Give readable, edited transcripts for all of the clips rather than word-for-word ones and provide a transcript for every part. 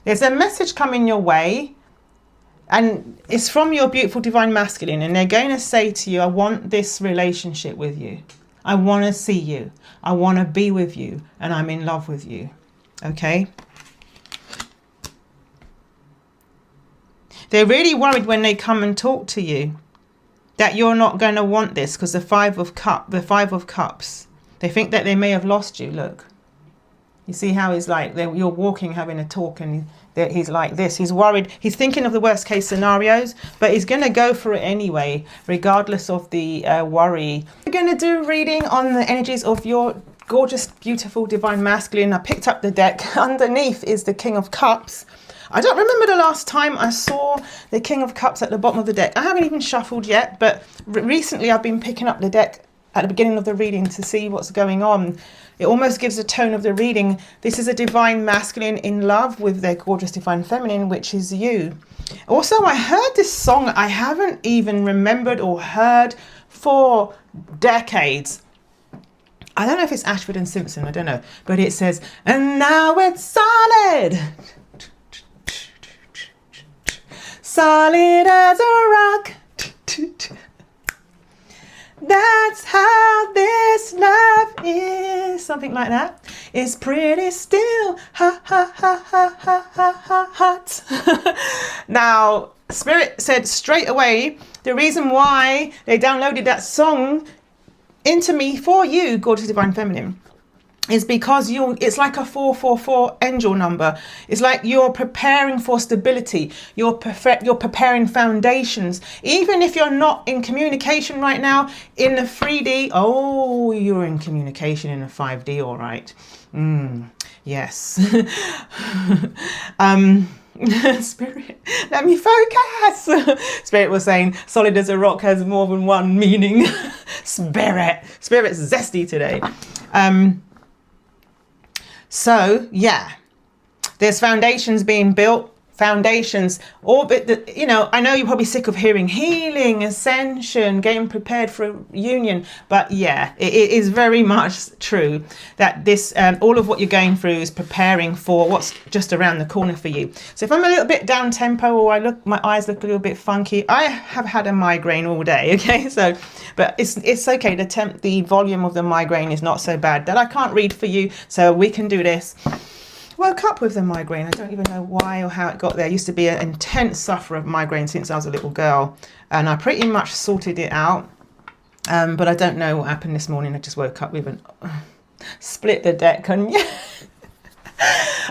There's a message coming your way, and it's from your beautiful divine masculine, and they're going to say to you, I want this relationship with you. I want to see you. I want to be with you, and I'm in love with you. Okay? They're really worried when they come and talk to you that you're not going to want this, because the Five of Cups, they think that they may have lost you. Look, you see how he's like, you're walking, having a talk, and he's like this. He's worried. He's thinking of the worst case scenarios, but he's going to go for it anyway, regardless of the worry. We're going to do a reading on the energies of your gorgeous, beautiful, divine masculine. I picked up the deck. Underneath is the King of Cups. I don't remember the last time I saw the King of Cups at the bottom of the deck. I haven't even shuffled yet, but recently I've been picking up the deck at the beginning of the reading to see what's going on. It almost gives the tone of the reading. This is a divine masculine in love with their gorgeous divine feminine, which is you. Also, I heard this song I haven't even remembered or heard for decades. I don't know if it's Ashford and Simpson, I don't know. But it says, and now it's solid. Solid as a rock. That's how this love is. Something like that. It's pretty still. Ha ha ha ha ha ha hot. Now, Spirit said straight away, the reason why they downloaded that song into me for you, gorgeous divine feminine, is because it's like a 444 angel number. It's like you're preparing for stability. You're preparing foundations. Even if you're not in communication right now in the 3D, oh, you're in communication in the 5D, all right. Yes. Spirit, let me focus. Spirit was saying solid as a rock has more than one meaning. Spirit's zesty today. So, yeah, there's foundations being built, foundations, I know you're probably sick of hearing healing, ascension, getting prepared for a union. But yeah, it is very much true that this, all of what you're going through is preparing for what's just around the corner for you. So if I'm a little bit down tempo or my eyes look a little bit funky, I have had a migraine all day. Okay, so, but it's okay. The volume of the migraine is not so bad that I can't read for you. So we can do this. Woke up with the migraine. I don't even know why or how it got there. I used to be an intense sufferer of migraine since I was a little girl, and I pretty much sorted it out. But I don't know what happened this morning. I just woke up with split the deck, and yeah,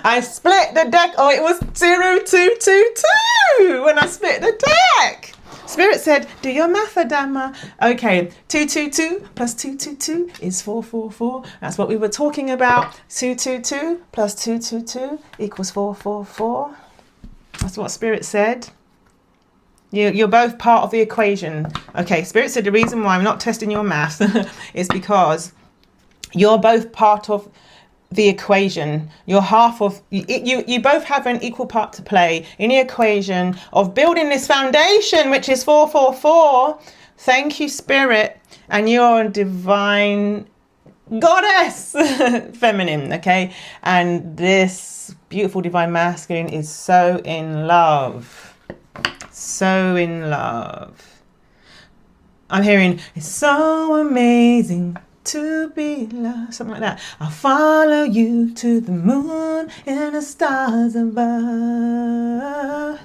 I split the deck. Oh, it was 0222 when I split the deck. Spirit said, do your math, Adama. Okay, 222 plus 222 is 444. That's what we were talking about. 222 plus 222 equals 444. That's what Spirit said. You're both part of the equation. Okay, Spirit said the reason why I'm not testing your math is because you're both part of the equation. You're half of you both have an equal part to play in the equation of building this foundation, which is 444. Thank you, Spirit. And you're a divine goddess feminine, okay? And this beautiful divine masculine is so in love, I'm hearing it's so amazing to be loved, something like that. I'll follow you to the moon and the stars above.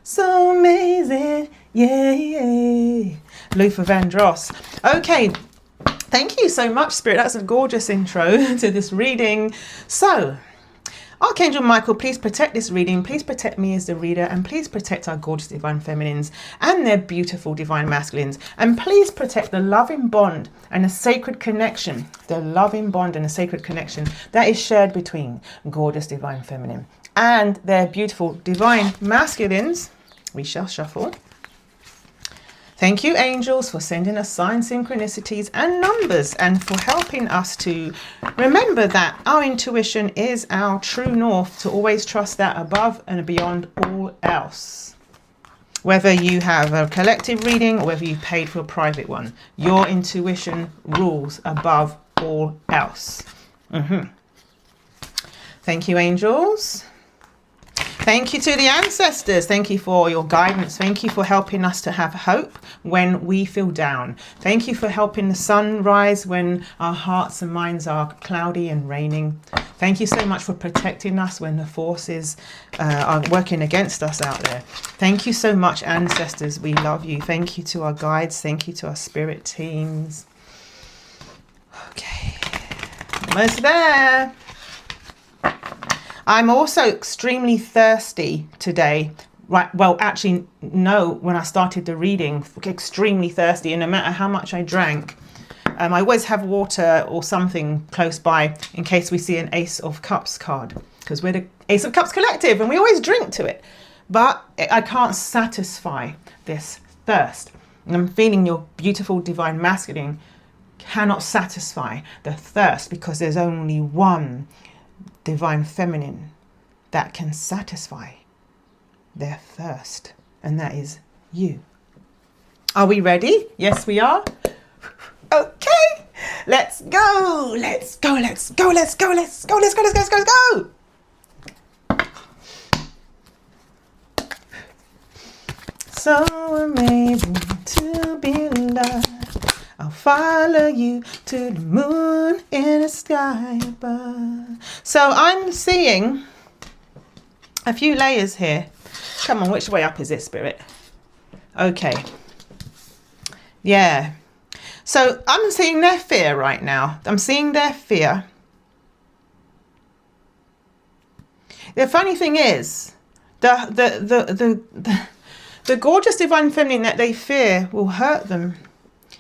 So amazing, yeah. Luther Vandross. Okay, thank you so much, Spirit. That's a gorgeous intro to this reading. So, Archangel Michael, please protect this reading. Please protect me as the reader, and please protect our gorgeous divine feminines and their beautiful divine masculines. And please protect the loving bond and the sacred connection, that is shared between gorgeous divine feminine and their beautiful divine masculines. We shall shuffle. Thank you, angels, for sending us signs, synchronicities, and numbers, and for helping us to remember that our intuition is our true north, to always trust that above and beyond all else. Whether you have a collective reading or whether you paid for a private one, your intuition rules above all else. Thank you, angels. Thank you to the ancestors. Thank you for your guidance. Thank you for helping us to have hope when we feel down. Thank you for helping the sun rise when our hearts and minds are cloudy and raining. Thank you so much for protecting us when the forces are working against us out there. Thank you so much, ancestors. We love you. Thank you to our guides. Thank you to our spirit teams. Okay, almost there. I'm also extremely thirsty today. Right, well, actually, no, when I started the reading, extremely thirsty. And no matter how much I drank, I always have water or something close by in case we see an Ace of Cups card. Because we're the Ace of Cups collective and we always drink to it. But I can't satisfy this thirst. And I'm feeling your beautiful divine masculine cannot satisfy the thirst because there's only one divine feminine that can satisfy their thirst, and that is you. Are we ready? Yes, we are. Okay, let's go. Let's go. Let's go. Let's go. Let's go. Let's go. Let's go. Let's go. Let's go. So amazing to be loved. I'll follow you to the moon in the sky above. So I'm seeing a few layers here. Come on, which way up is it, Spirit? Okay. Yeah. So I'm seeing their fear right now. I'm seeing their fear. The funny thing is, the gorgeous divine feminine that they fear will hurt them.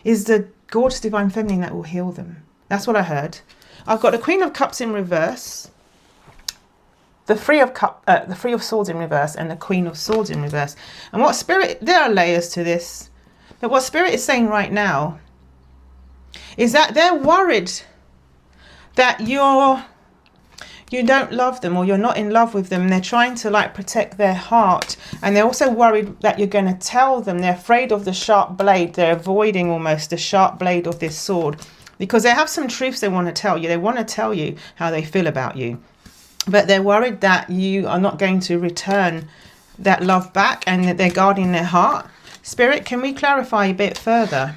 Is the gorgeous divine feminine that will heal them. That's what I heard. I've got the Queen of Cups in reverse, the Three of Swords in reverse, and the Queen of Swords in reverse. And what Spirit, there are layers to this, but what Spirit is saying right now is that they're worried that you don't love them or you're not in love with them. They're trying to like protect their heart, and they're also worried that you're going to tell them. They're afraid of the sharp blade. They're avoiding almost the sharp blade of this sword because they have some truths they want to tell you. They want to tell you how they feel about you, but they're worried that you are not going to return that love back, and that they're guarding their heart. Spirit, can we clarify a bit further,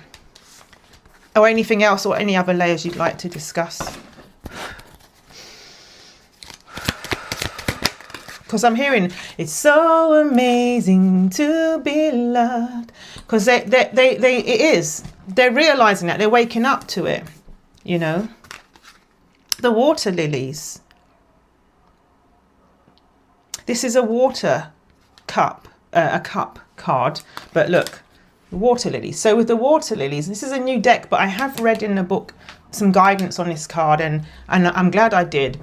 or anything else, or any other layers you'd like to discuss? Because I'm hearing it's so amazing to be loved. Because it is. They're realizing that. They're waking up to it. You know. The water lilies. This is a water cup. A cup card. But look. Water lilies. So with the water lilies, this is a new deck. But I have read in the book some guidance on this card. And I'm glad I did.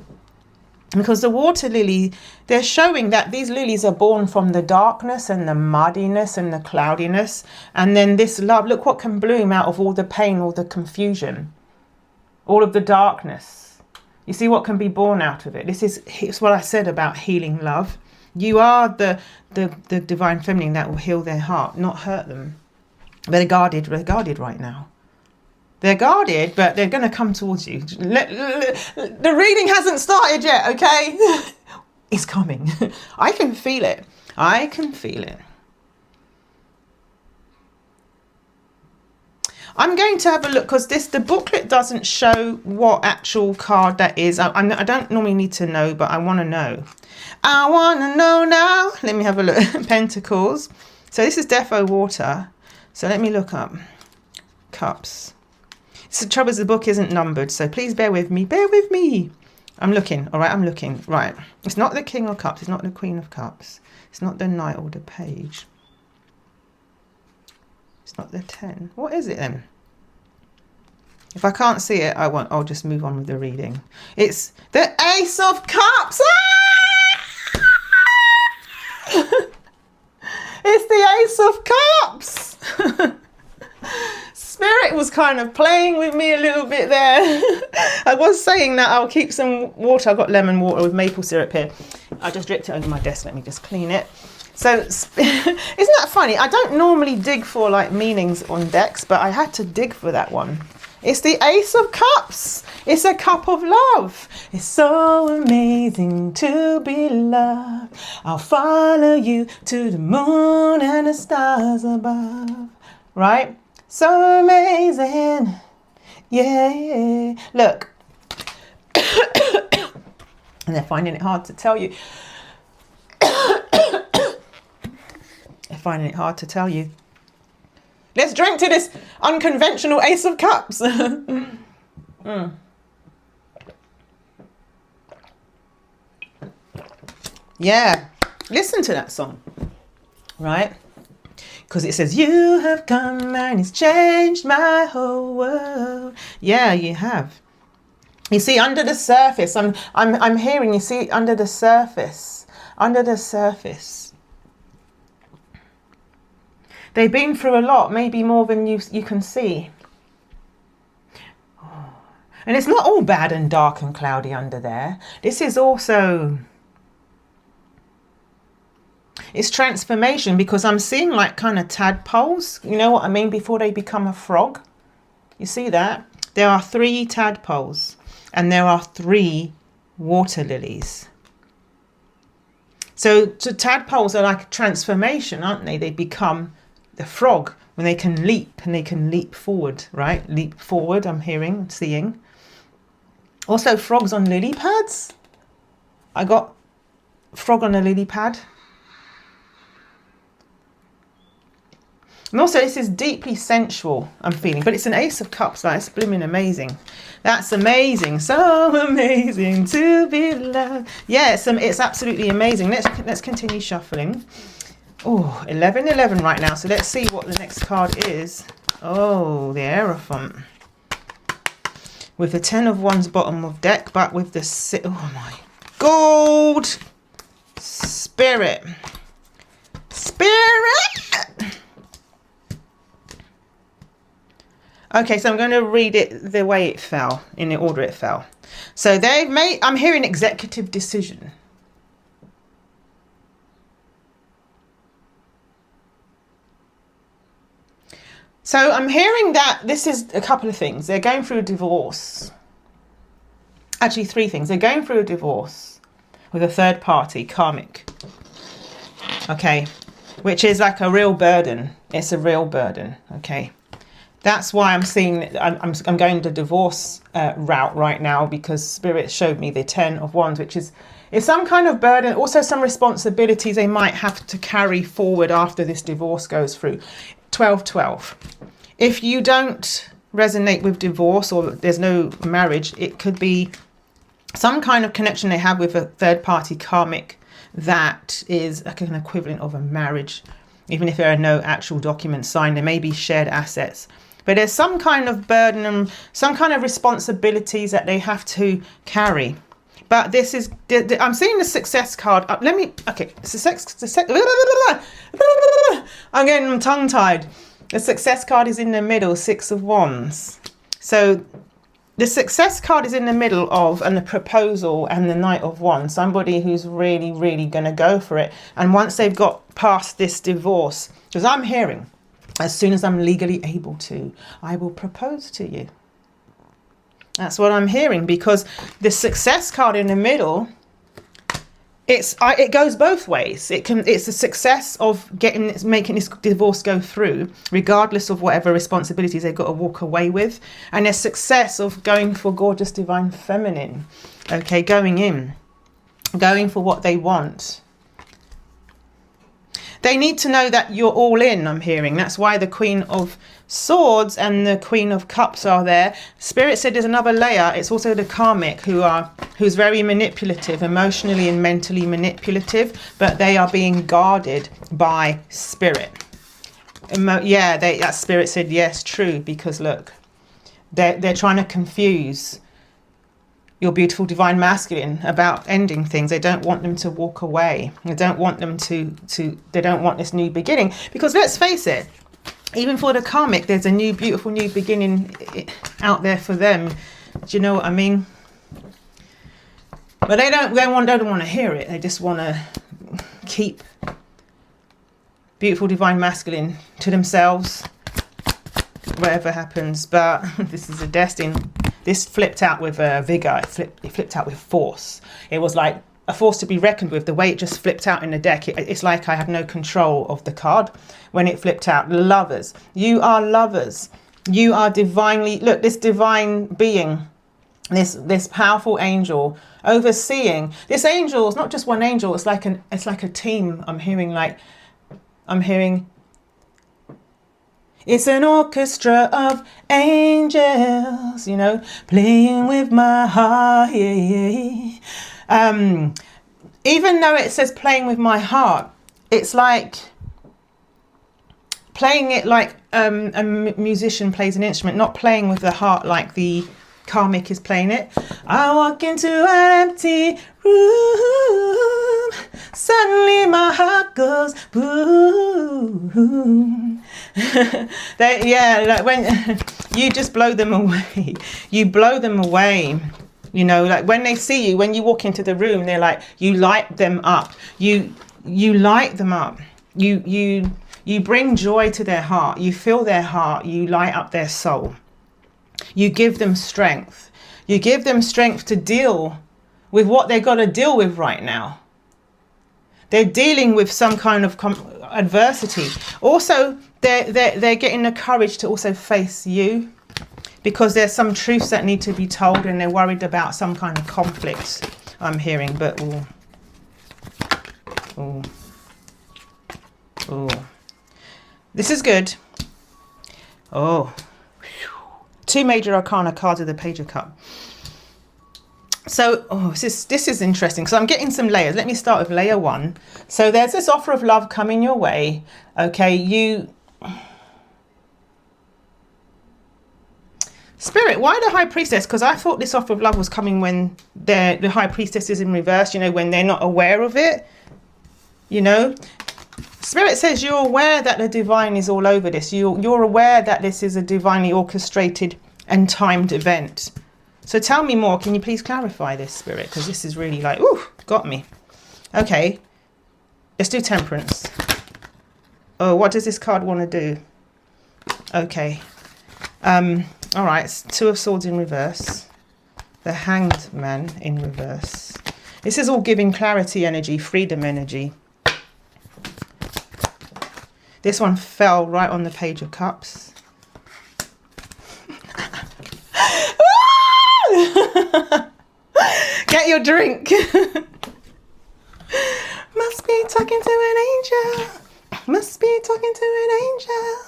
Because the water lily, they're showing that these lilies are born from the darkness and the muddiness and the cloudiness. And then this love, look what can bloom out of all the pain, all the confusion, all of the darkness. You see what can be born out of it. It's what I said about healing love. You are the divine feminine that will heal their heart, not hurt them. They're guarded right now. They're guarded, but they're going to come towards you. The reading hasn't started yet, okay? It's coming. I can feel it. I can feel it. I'm going to have a look because the booklet doesn't show what actual card that is. I don't normally need to know, but I want to know. I want to know now. Let me have a look. Pentacles. So this is Defo Water. So let me look up. Cups. So the trouble is the book isn't numbered, so please bear with me. Bear with me. I'm looking. All right, I'm looking. Right. It's not the King of Cups. It's not the Queen of Cups. It's not the Knight or the Page. It's not the 10. What is it then? If I can't see it, I'll just move on with the reading. It's the Ace of Cups. Ah! It's the Ace of Cups. Spirit was kind of playing with me a little bit there. I was saying that I'll keep some water. I've got lemon water with maple syrup here. I just dripped it over my desk. Let me just clean it. So isn't that funny? I don't normally dig for like meanings on decks, but I had to dig for that one. It's the Ace of Cups. It's a cup of love. It's so amazing to be loved. I'll follow you to the moon and the stars above. Right? So amazing. Yeah. Look. And they're finding it hard to tell you. They're finding it hard to tell you. Let's drink to this unconventional Ace of Cups. Yeah, listen to that song, right? Because it says, you have come and it's changed my whole world. Yeah, you have. You see, under the surface, I'm hearing, you see, under the surface. They've been through a lot, maybe more than you can see. Oh. And it's not all bad and dark and cloudy under there. This is also, it's transformation, because I'm seeing like kind of tadpoles. You know what I mean? Before they become a frog. You see that? There are 3 tadpoles and there are 3 water lilies. So tadpoles are like a transformation, aren't they? They become the frog when they can leap, and they can leap forward, right? Leap forward, I'm hearing, seeing. Also frogs on lily pads. I got frog on a lily pad. And also this is deeply sensual, I'm feeling, but it's an Ace of Cups. That's blooming amazing. That's amazing. So amazing to be loved. Yeah, it's absolutely amazing. Let's continue shuffling. Oh, 11-11 right now. So let's see what the next card is. Oh, the Hierophant. With the 10 of Wands bottom of deck, but with the... Oh my... Gold! Spirit. Okay, so I'm going to read it the way it fell, in the order it fell. So they've made... I'm hearing executive decision. So I'm hearing that this is a couple of things. They're going through a divorce. Actually, 3 things. They're going through a divorce with a third party, karmic. Okay. Which is like a real burden. It's a real burden. Okay. That's why I'm seeing, I'm going the divorce route right now, because Spirit showed me the 10 of Wands, which is some kind of burden. Also some responsibilities they might have to carry forward after this divorce goes through. 12-12. If you don't resonate with divorce, or there's no marriage, it could be some kind of connection they have with a third party karmic that is like an equivalent of a marriage. Even if there are no actual documents signed, there may be shared assets, but there's some kind of burden and some kind of responsibilities that they have to carry. But this is, I'm seeing the success card. Okay, I'm getting tongue-tied. The success card is in the middle, 6 of Wands. So the success card is in the middle of, and the proposal and the Knight of Wands. Somebody who's really, really going to go for it. And once they've got past this divorce, because I'm hearing, as soon as I'm legally able to, I will propose to you. That's what I'm hearing, because the success card in the middle, it goes both ways. It's a success of making this divorce go through, regardless of whatever responsibilities they've got to walk away with, and a success of going for gorgeous divine feminine. Okay, going for what they want. They need to know that you're all in, I'm hearing. That's why the Queen of Swords and the Queen of Cups are there. Spirit said there's another layer. It's also the karmic who's very manipulative, emotionally and mentally manipulative, but they are being guarded by Spirit. That Spirit said yes, true, because look, they're trying to confuse your beautiful divine masculine about ending things. They don't want them to walk away. They don't want them they don't want this new beginning, because let's face it, even for the karmic, there's a new beautiful new beginning out there for them. Do you know what I mean? But they don't want to hear it. They just want to keep beautiful divine masculine to themselves. whatever happens. But this is a destiny. This flipped out with vigor. It flipped out with force. It was like a force to be reckoned with. The way it just flipped out in the deck, it's like I have no control of the card when it flipped out. Lovers. You are lovers. You are divinely, look, this divine being, this powerful angel overseeing. This angel is not just one angel, it's like a team. I'm hearing it's an orchestra of angels, you know, playing with my heart. Yeah. Even though it says playing with my heart, it's like playing it like a musician plays an instrument, not playing with the heart like the karmic is playing it. I walk into an empty room, suddenly my heart goes boom. Like when you just blow them away, you blow them away. You know, like when they see you, when you walk into the room, they're like, you light them up. You light them up. You bring joy to their heart. You fill their heart. You light up their soul. You give them strength. You give them strength to deal with what they've got to deal with right now. They're dealing with some kind of adversity. Also, they're getting the courage to also face you, because there's some truths that need to be told, and they're worried about some kind of conflict, I'm hearing. But this is good. Two major arcana cards of the Page of Cups. So this is interesting, because I'm getting some layers. Let me start with layer one. So there's this offer of love coming your way. Okay, Spirit, why the High Priestess? Because I thought this offer of love was coming when the High Priestess is in reverse, you know, when they're not aware of it, you know. Spirit says you're aware that the divine is all over this. You're aware that this is a divinely orchestrated and timed event. So tell me more. Can you please clarify this, Spirit? Because this is really like, ooh, got me. Okay, let's do Temperance. Oh, what does this card want to do? Okay. All right, it's Two of Swords in reverse. The Hanged Man in reverse. This is all giving clarity energy, freedom energy. This one fell right on the Page of Cups. Get your drink. Must be talking to an angel. Must be talking to an angel.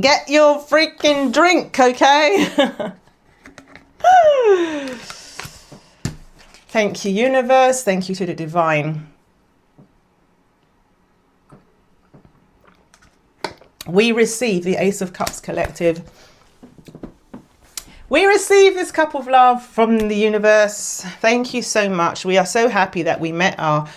Get your freaking drink, okay? Thank you, universe. Thank you to the divine. We receive the Ace of Cups collective. We receive this cup of love from the universe. Thank you so much. We are so happy that we met our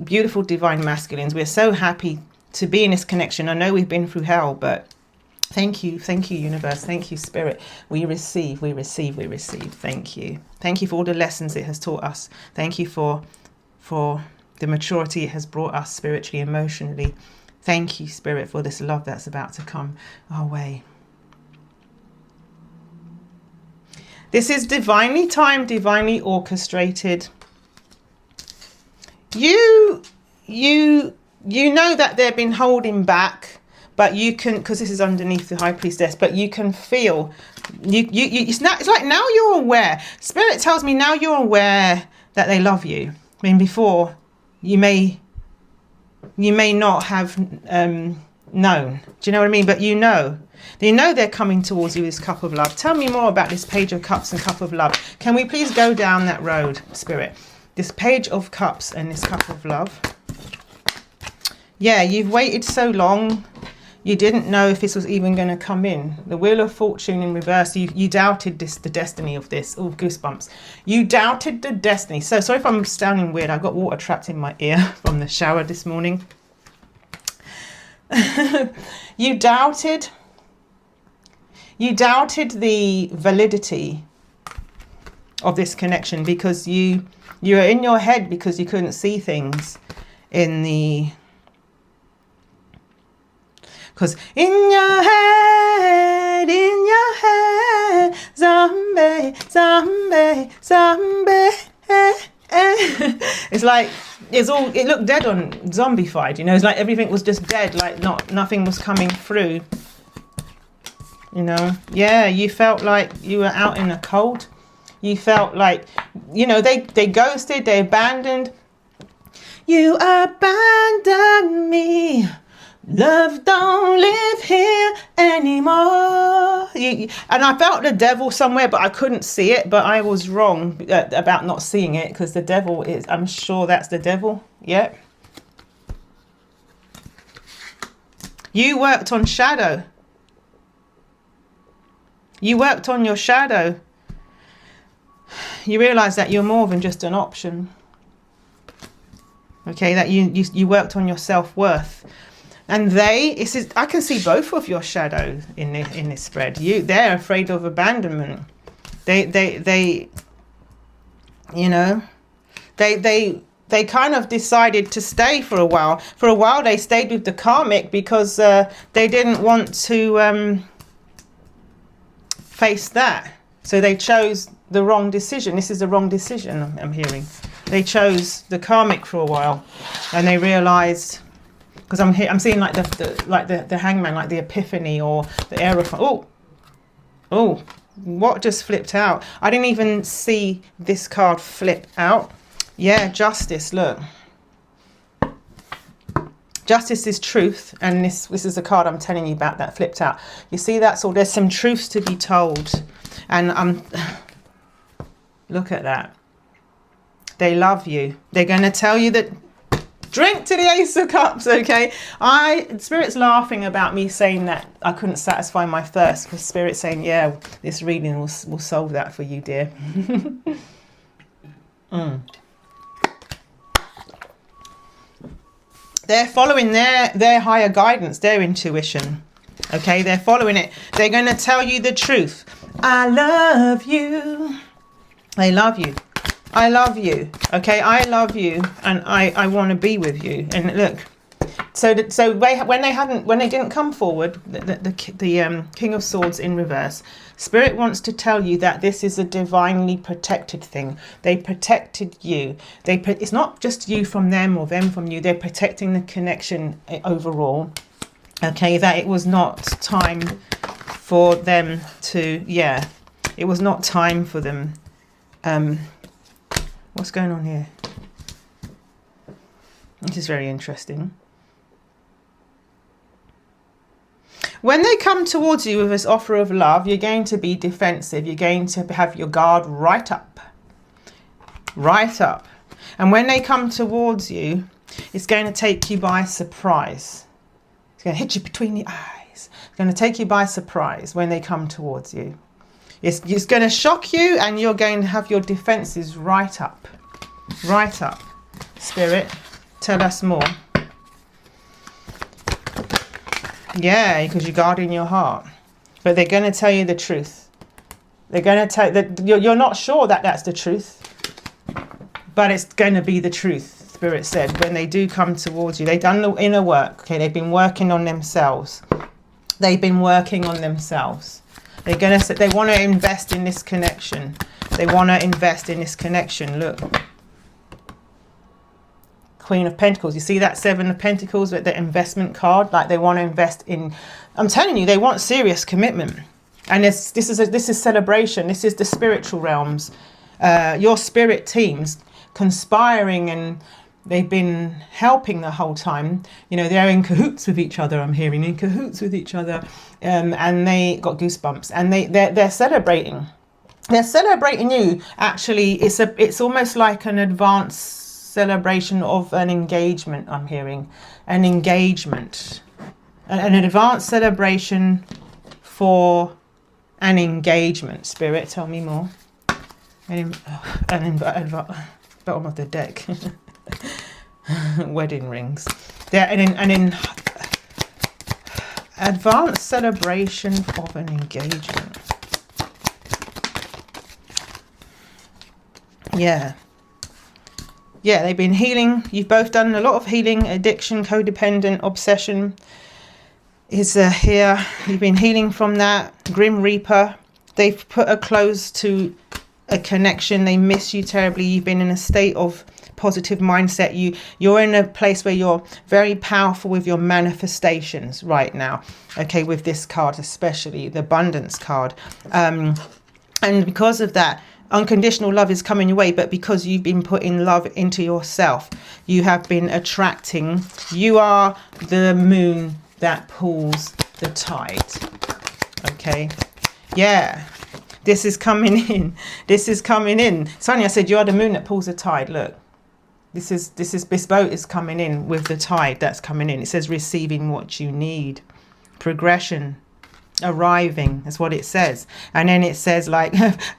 beautiful divine masculines. We're so happy to be in this connection. I know we've been through hell, but thank you, universe. Thank you, spirit. We receive, we receive, we receive. Thank you. Thank you for all the lessons it has taught us. Thank you for the maturity it has brought us spiritually, emotionally. Thank you, spirit, for this love that's about to come our way. This is divinely timed, divinely orchestrated. You know that they've been holding back, but you can, because this is underneath the High Priestess, but you can feel, it's like now you're aware. Spirit tells me now you're aware that they love you. I mean, before you may not have known. Do you know what I mean? But you know they're coming towards you, this cup of love. Tell me more about this Page of Cups and cup of love. Can we please go down that road, spirit? This Page of Cups and this cup of love. Yeah, you've waited so long. You didn't know if this was even going to come in. The Wheel of Fortune in reverse. You doubted the destiny of this. Oh, goosebumps. You doubted the destiny. So sorry if I'm sounding weird. I got water trapped in my ear from the shower this morning. You doubted the validity of this connection because you were in your head because you couldn't see things in the... Because in your head, zombie, zombie, zombie. It's like it looked dead on zombified, you know. It's like everything was just dead, like nothing was coming through, you know. Yeah, you felt like you were out in the cold. You felt like, you know, they ghosted, they abandoned. You abandoned me. Love don't live here anymore. And I felt the devil somewhere, but I couldn't see it. But I was wrong about not seeing it, because the devil is, I'm sure that's the devil. Yep. You worked on shadow. You worked on your shadow. You realize that you're more than just an option. Okay, that you worked on your self-worth. And I can see both of your shadows in this spread. They're afraid of abandonment. They you know, they kind of decided to stay for a while. For a while, they stayed with the karmic because they didn't want to face that. So they chose the wrong decision. This is the wrong decision, I'm hearing. They chose the karmic for a while, and they realized. Because I'm seeing like the hangman, like the epiphany or the aerophone. Oh, what just flipped out? I didn't even see this card flip out. Yeah, justice. Look, justice is truth, and this is the card I'm telling you about that flipped out. You see that? So there's some truths to be told, and look at that. They love you. They're going to tell you that. Drink to the Ace of Cups, okay? Spirit's laughing about me saying that I couldn't satisfy my thirst, because Spirit's saying, yeah, this reading will solve that for you, dear. They're following their higher guidance, their intuition, okay? They're following it. They're going to tell you the truth. I love you. They love you. I love you, okay? I love you, and I want to be with you. And look, so when they didn't come forward, the King of Swords in reverse, Spirit wants to tell you that this is a divinely protected thing. They protected you. It's not just you from them or them from you. They're protecting the connection overall. Okay, that it was not time for them to. Yeah, it was not time for them. What's going on here? This is very interesting. When they come towards you with this offer of love, you're going to be defensive. You're going to have your guard right up. Right up. And when they come towards you, it's going to take you by surprise. It's going to hit you between the eyes. It's going to take you by surprise when they come towards you. It's going to shock you, and you're going to have your defenses right up. Right up. Spirit, tell us more. Yeah, because you're guarding your heart. But they're going to tell you the truth. They're going to tell that you're not sure that that's the truth. But it's going to be the truth, Spirit said. When they do come towards you, they've done the inner work. Okay, they've been working on themselves. They've been working on themselves. They want to invest in this connection. They want to invest in this connection. Look. Queen of Pentacles. You see that Seven of Pentacles with the investment card? Like they want to invest in. I'm telling you, they want serious commitment. And this is celebration. This is the spiritual realms. Your spirit teams conspiring, and they've been helping the whole time. You know, they're in cahoots with each other. I'm hearing in cahoots with each other, and they got goosebumps. And they're celebrating. They're celebrating you. Actually, it's almost like an advanced celebration of an engagement. I'm hearing an engagement, an advanced celebration for an engagement. Spirit, tell me more. Bottom of the deck. Wedding rings. They're an advanced celebration of an engagement. Yeah. Yeah, they've been healing. You've both done a lot of healing, addiction, codependent, obsession. is here. You've been healing from that. Grim Reaper. They've put a close to a connection. They miss you terribly. You've been in a state of positive mindset. You're in a place where you're very powerful with your manifestations right now. Okay, with this card especially, the abundance card. And because of that, unconditional love is coming your way, but because you've been putting love into yourself, you have been attracting. You are the moon that pulls the tide. Okay, yeah, this is coming in. This is coming in. It's funny, I said you are the moon that pulls the tide. Look, this boat is coming in with the tide that's coming in. It says receiving what you need, progression, arriving. That's what it says. And then it says like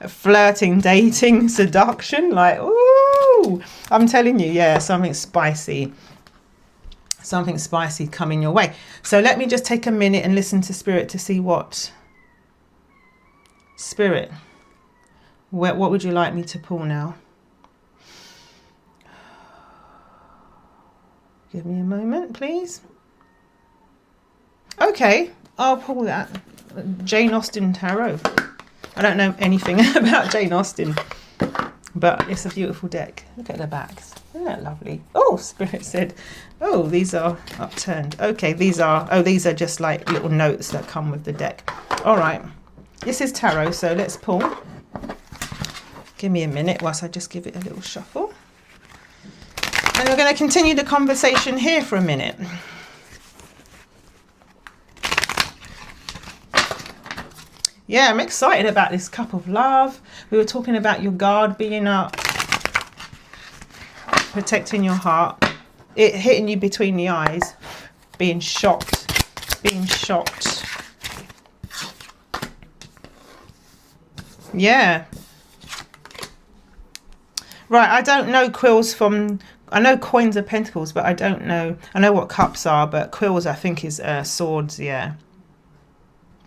flirting, dating, seduction. Like, ooh, I'm telling you, yeah, something spicy coming your way. So let me just take a minute and listen to Spirit to see what Spirit, what would you like me to pull now? Give me a moment, please. Okay, I'll pull that. Jane Austen Tarot. I don't know anything about Jane Austen, but it's a beautiful deck. Look at the backs. Isn't that lovely? Oh, Spirit said, oh, these are upturned. Okay, these are just like little notes that come with the deck. All right, this is tarot, so let's pull. Give me a minute whilst I just give it a little shuffle. And we're going to continue the conversation here for a minute. Yeah, I'm excited about this cup of love. We were talking about your guard being up, protecting your heart, it hitting you between the eyes, being shocked. Yeah. Right, I don't know quills from... I know coins of pentacles, but I don't know. I know what cups are, but quills I think is swords, yeah.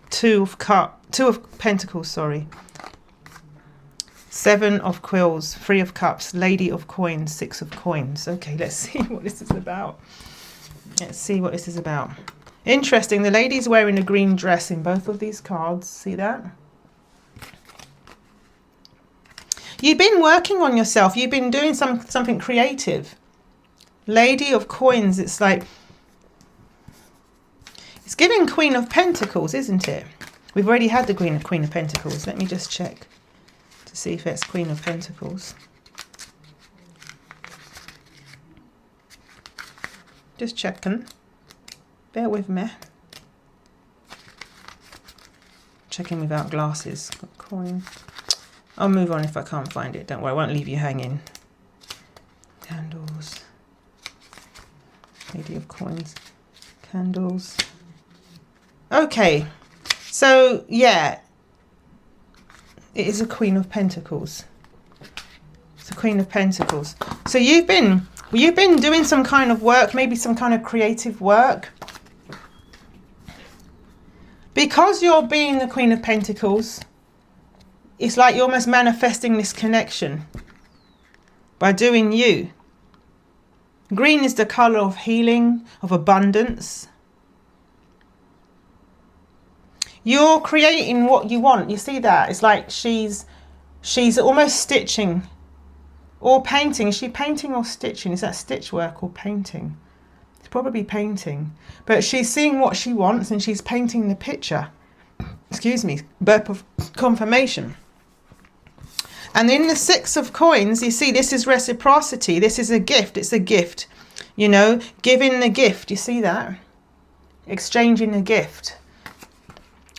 Two of pentacles, sorry. 7 of quills, 3 of cups, lady of coins, 6 of coins. Okay, let's see what this is about. Let's see what this is about. Interesting, the lady's wearing a green dress in both of these cards. See that? You've been working on yourself. You've been doing something creative. Lady of coins, it's like... It's giving Queen of Pentacles, isn't it? We've already had the Queen of Pentacles. Let me just check to see if it's Queen of Pentacles. Just checking. Bear with me. Checking without glasses. Got coin. I'll move on if I can't find it. Don't worry, I won't leave you hanging. Candles. Lady of coins. Candles. Okay. So, yeah. It is a Queen of Pentacles. It's a Queen of Pentacles. So you've been doing some kind of work, maybe some kind of creative work. Because you're being the Queen of Pentacles, it's like you're almost manifesting this connection by doing you. Green is the colour of healing, of abundance. You're creating what you want. You see that? It's like she's almost stitching or painting. Is she painting or stitching? Is that stitch work or painting? It's probably painting. But she's seeing what she wants and she's painting the picture. Excuse me. Burp of confirmation. And in the 6 of coins, you see, this is reciprocity. This is a gift. It's a gift. You know, giving the gift. You see that? Exchanging a gift.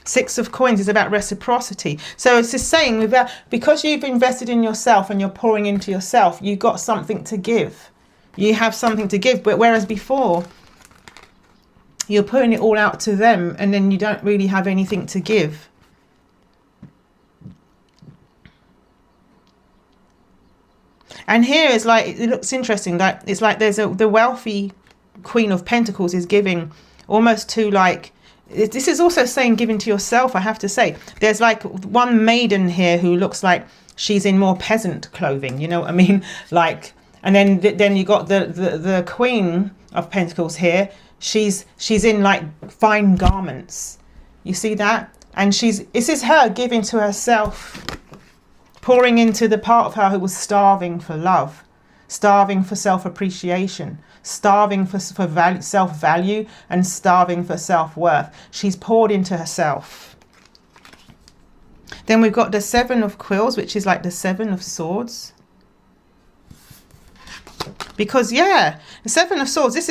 6 of coins is about reciprocity. So it's just saying, because you've invested in yourself and you're pouring into yourself, you've got something to give. You have something to give. But whereas before, you're putting it all out to them and then you don't really have anything to give. And here is like, it looks interesting. Like it's like the wealthy Queen of Pentacles is giving almost to like, this is also saying giving to yourself, I have to say. There's like one maiden here who looks like she's in more peasant clothing, you know what I mean? Like, and then you got the Queen of Pentacles here. She's in like fine garments. You see that? And this is her giving to herself, pouring into the part of her who was starving for love, starving for self-appreciation, starving for self-value, and starving for self-worth. She's poured into herself. Then we've got the Seven of Quills, which is like the Seven of Swords. Because yeah, the Seven of Swords, this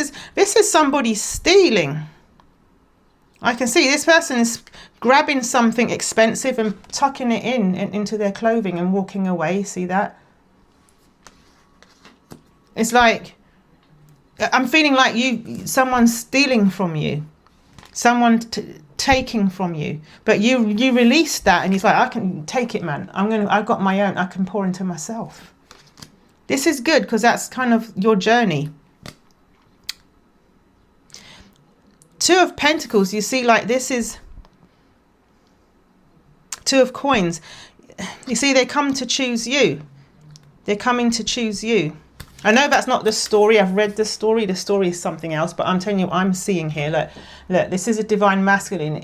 is somebody stealing. I can see this person is grabbing something expensive and tucking it into their clothing and walking away. See that? It's like, I'm feeling like someone's stealing from you, someone taking from you, but you release that, and he's like, I can take it, man. I've got my own. I can pour into myself. This is good because that's kind of your journey. Two of Pentacles, you see, like this is Two of Coins. You see, they come to choose you. They're coming to choose you. I know that's not the story. I've read the story. The story is something else. But I'm telling you, I'm seeing here. Look, this is a divine masculine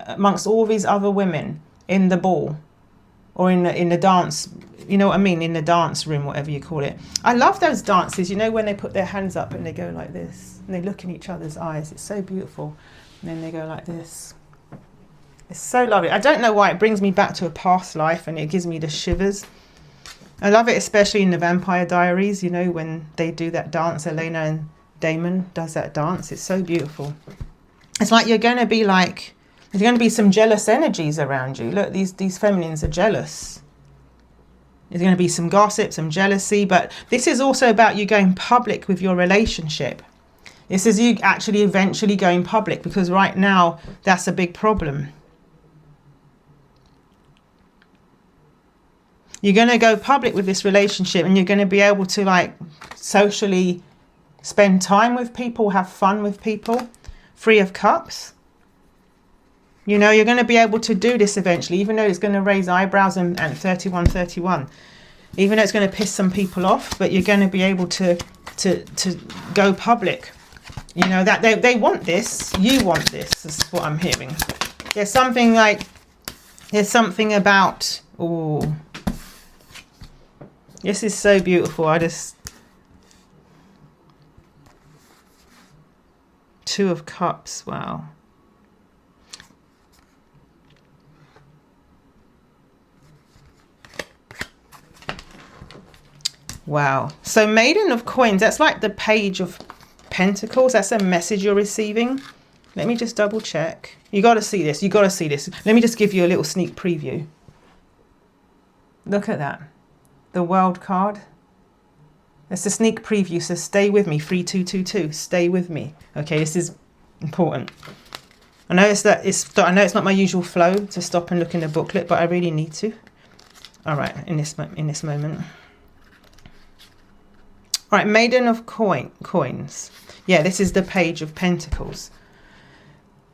amongst all these other women in the ball or in the dance. You know what I mean? In the dance room, whatever you call it. I love those dances. You know, when they put their hands up and they go like this. And they look in each other's eyes. It's so beautiful. And then they go like this. It's so lovely. I don't know why it brings me back to a past life and it gives me the shivers. I love it, especially in the Vampire Diaries, you know, when they do that dance. Elena and Damon does that dance. It's so beautiful. It's like there's going to be some jealous energies around you. Look, these feminines are jealous. There's going to be some gossip, some jealousy, but this is also about you going public with your relationship. This is you actually eventually going public, because right now that's a big problem. You're going to go public with this relationship and you're going to be able to like socially spend time with people, have fun with people. Three of Cups. You know, you're going to be able to do this eventually, even though it's going to raise eyebrows and 3131. Even though it's going to piss some people off, but you're going to be able to go public. You know, that they want this. You want this, is what I'm hearing. There's something about, oh, this is so beautiful. Two of Cups, wow. Wow. So Maiden of Coins, that's like the Page of Pentacles. That's a message you're receiving. Let me just double check. You got to see this. You got to see this. Let me just give you a little sneak preview. Look at that. The World card. It's a sneak preview, so stay with me. 3222. Stay with me. Okay, this is important. I know it's not my usual flow to stop and look in the booklet, but I really need to. All right, in this moment. All right, Maiden of Coins. Yeah, this is the Page of Pentacles.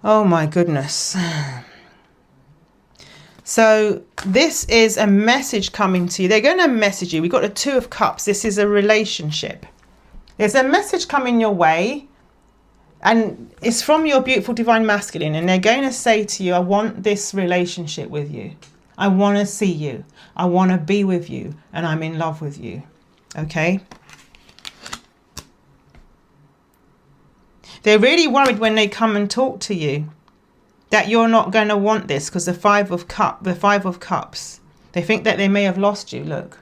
Oh my goodness. So this is a message coming to you. They're going to message you. We've got the Two of Cups. This is a relationship. There's a message coming your way. And it's from your beautiful divine masculine. And they're going to say to you, I want this relationship with you. I want to see you. I want to be with you. And I'm in love with you. Okay? They're really worried when they come and talk to you that you're not going to want this, because the Five of Cups, they think that they may have lost you. Look,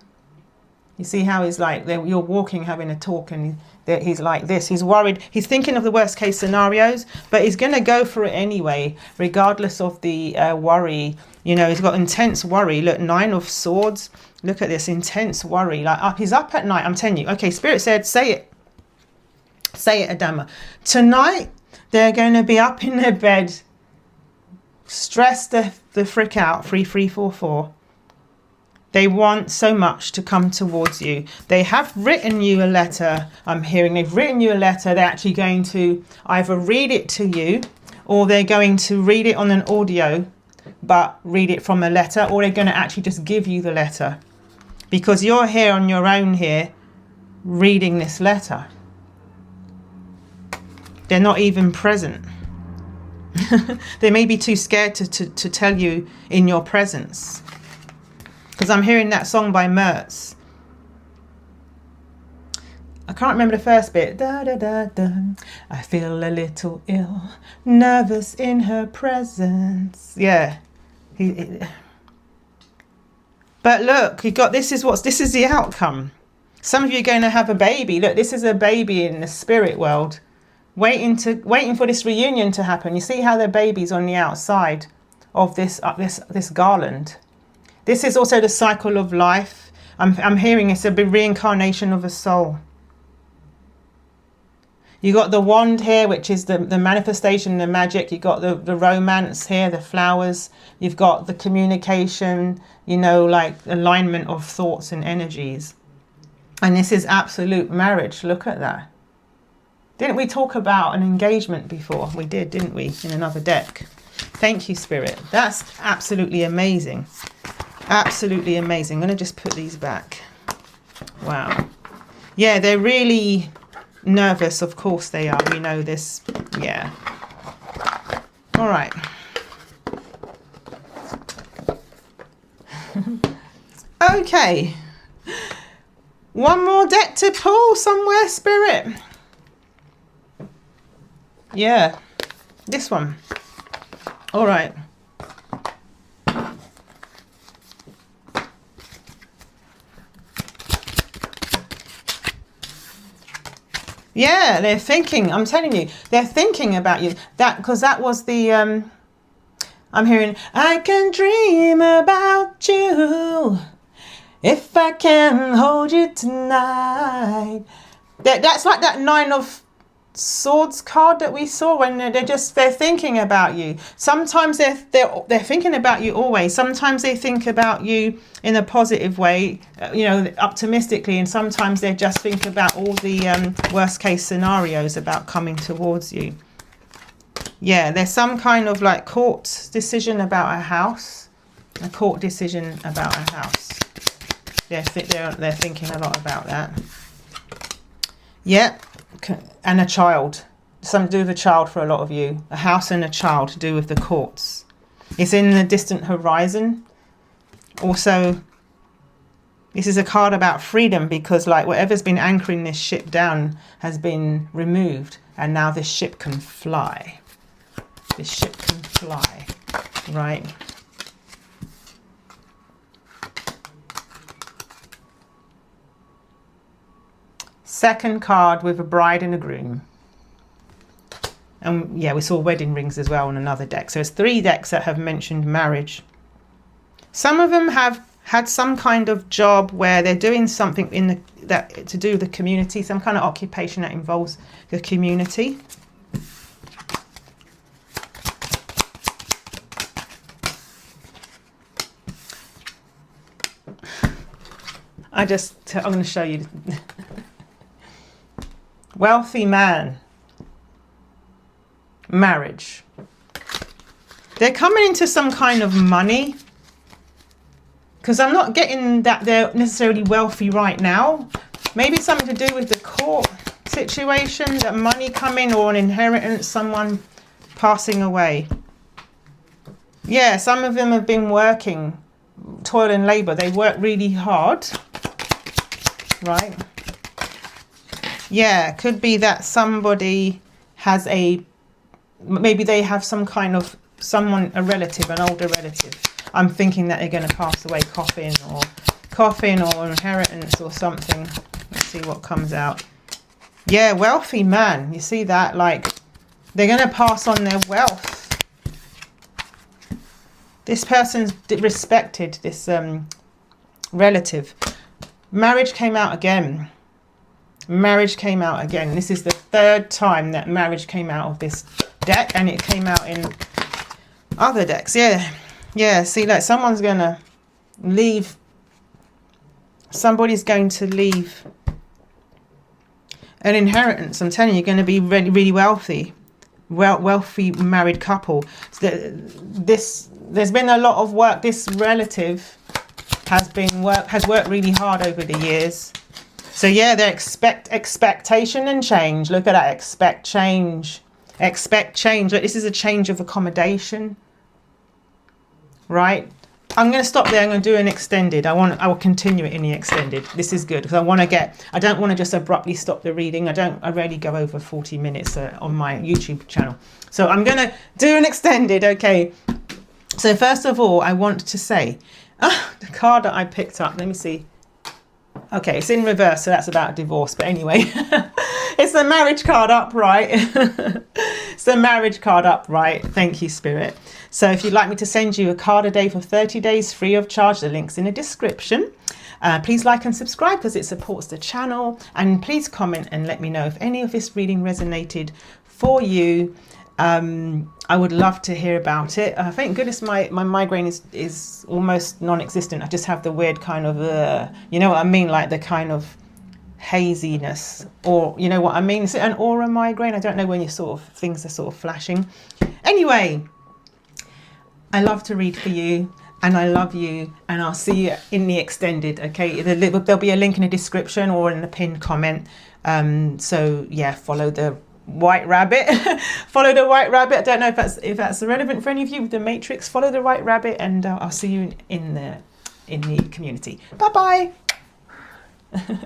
you see how he's like, you're walking, having a talk, and he's like this. He's worried. He's thinking of the worst case scenarios, but he's going to go for it anyway, regardless of the worry. You know, he's got intense worry. Look, Nine of Swords. Look at this intense worry. Like he's up at night. I'm telling you. Okay, Spirit said, say it. Say it, Adama. Tonight, they're going to be up in their bed, stressed the frick out, 3344. They want so much to come towards you. They have written you a letter. I'm hearing they've written you a letter. They're actually going to either read it to you, or they're going to read it on an audio, but read it from a letter, or they're going to actually just give you the letter. Because you're here on your own here, reading this letter. They're not even present. They may be too scared to tell you in your presence. Because I'm hearing that song by Mertz. I can't remember the first bit. Da, da, da, da. I feel a little ill, nervous in her presence. Yeah. But look, this is the outcome. Some of you are going to have a baby. Look, this is a baby in the spirit world, waiting for this reunion to happen. You see how the baby's on the outside of this garland. This is also the cycle of life. I'm hearing it's a reincarnation of a soul. You got the wand here, which is the manifestation, the magic. You got the romance here, the flowers. You've got the communication, like alignment of thoughts and energies. And this is absolute marriage. Look at that. Didn't we talk about an engagement before? We did, didn't we? In another deck. Thank you, Spirit. That's absolutely amazing. Absolutely amazing. I'm going to just put these back. Wow. Yeah, they're really nervous. Of course they are. We know this. Yeah. All right. Okay. One more deck to pull somewhere, Spirit. Yeah. This one. All right. Yeah, they're thinking, I'm telling you, they're thinking about you. Because that was the, I'm hearing, I can dream about you if I can hold you tonight. That's like that 9 of Swords card that we saw when they're thinking about you. Sometimes they're thinking about you always. Sometimes they think about you in a positive way, optimistically, and sometimes they just think about all the worst case scenarios about coming towards you. Yeah, there's some kind of like court decision about a house, a court decision about a house. They're thinking a lot about that. Yep. And a child, something to do with a child for a lot of you. A house and a child to do with the courts. It's in the distant horizon. Also, this is a card about freedom, because like whatever's been anchoring this ship down has been removed, and now this ship can fly. This ship can fly, right? Second card with a bride and a groom. And yeah, we saw wedding rings as well on another deck. So it's 3 decks that have mentioned marriage. Some of them have had some kind of job where they're doing something to do with the community, some kind of occupation that involves the community. I'm going to show you. Wealthy man. Marriage. They're coming into some kind of money, because I'm not getting that they're necessarily wealthy right now. Maybe something to do with the court situation, that money coming, or an inheritance, someone passing away. Yeah, some of them have been working, toil and labor. They work really hard, right? Yeah, could be that somebody has maybe they have some kind of a relative, an older relative. I'm thinking that they're going to pass away, coffin or inheritance or something. Let's see what comes out. Yeah, wealthy man. You see that? Like, they're going to pass on their wealth. This person's respected, this relative. Marriage came out again. Marriage came out again. This is the 3rd time that marriage came out of this deck, and it came out in other decks. Yeah, see, like someone's going to leave. Somebody's going to leave an inheritance. I'm telling you, you're going to be really, really wealthy. Wealthy married couple. There's been a lot of work. This relative has worked really hard over the years. So yeah, they expectation and change. Look at that, expect change. Expect change. Look, this is a change of accommodation, right? I'm going to stop there. I'm going to do an extended. I will continue it in the extended. This is good because I don't want to just abruptly stop the reading. I rarely go over 40 minutes on my YouTube channel. So I'm going to do an extended. Okay. So first of all, I want to say, the card that I picked up, let me see. Okay, it's in reverse, so that's about divorce. But anyway, it's the marriage card upright. It's the marriage card upright. Thank you, Spirit. So if you'd like me to send you a card a day for 30 days free of charge, the link's in the description. Please like and subscribe because it supports the channel. And please comment and let me know if any of this reading resonated for you. I would love to hear about it. Thank goodness my migraine is almost non-existent. I just have the weird kind of, you know what I mean? Like the kind of haziness, or you know what I mean? Is it an aura migraine? I don't know, when you sort of, things are sort of flashing. Anyway, I love to read for you and I love you, and I'll see you in the extended. Okay, there'll be a link in the description or in the pinned comment. So yeah, follow the white rabbit. Follow the white rabbit. I don't know if that's relevant for any of you with the matrix. Follow the white rabbit, and I'll see you in the community. Bye bye.